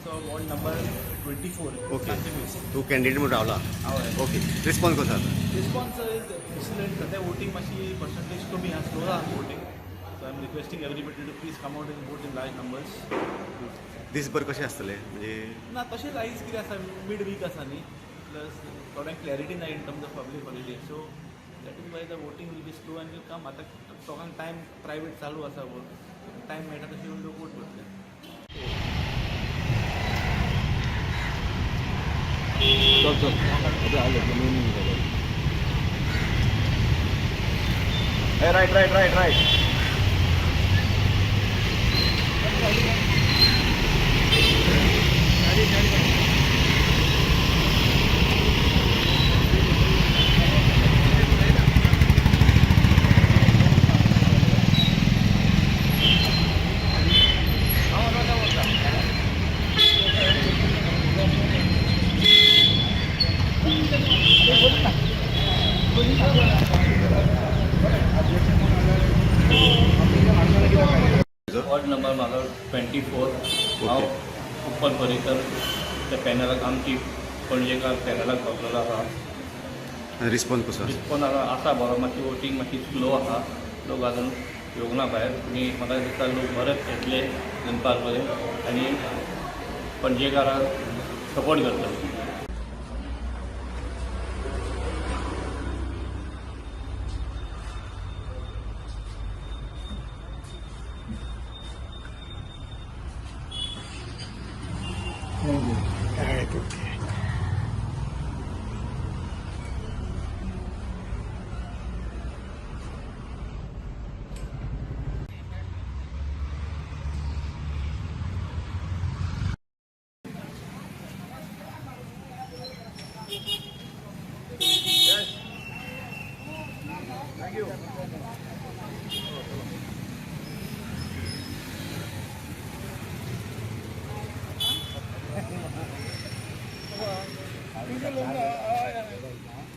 So ward number 24. Okay Continuous. तूं candidate म्हणून रावला हय. ओके रिस्पॉन्स कसो जाता रिस्पॉन्स इज एक्सलंट. सध्या वोटिंग मातशी पर्संटेज कमी आहा, स्लो आहा voting. So I am requesting everybody to please come out and vote in large numbers. दीसभर कशें आसतलें म्हणजे ना तशेंच आयज कितें आसा, मिड वीक आसा न्ही, प्लस थोड्यांक क्लॅरिटी ना in terms of public holiday. So that is why the voting will be slow and will come. आतां लोकांक टायम प्रायवेट चालू आसा, टायम मेळटा तशें येवन लोक वोट करतले. राईट. वॉर्ड नंबर म्हाजो 24. हांव उत्पल पर्रीकर त्या पॅनलाक आमची पणजेकार पॅनलाक पावतलो आसा. रिस्पॉन्स कसो आसा रिस्पॉन्स आसा बरो. मातशी वोटींग मातशी स्लो आसा, लोक अजून येवंक ना भायर. आनी म्हाका दिसता लोक बरेच येतले दनपार पर्यंत आनी पणजेकाराक सपोर्ट करतले. Thank you. All right.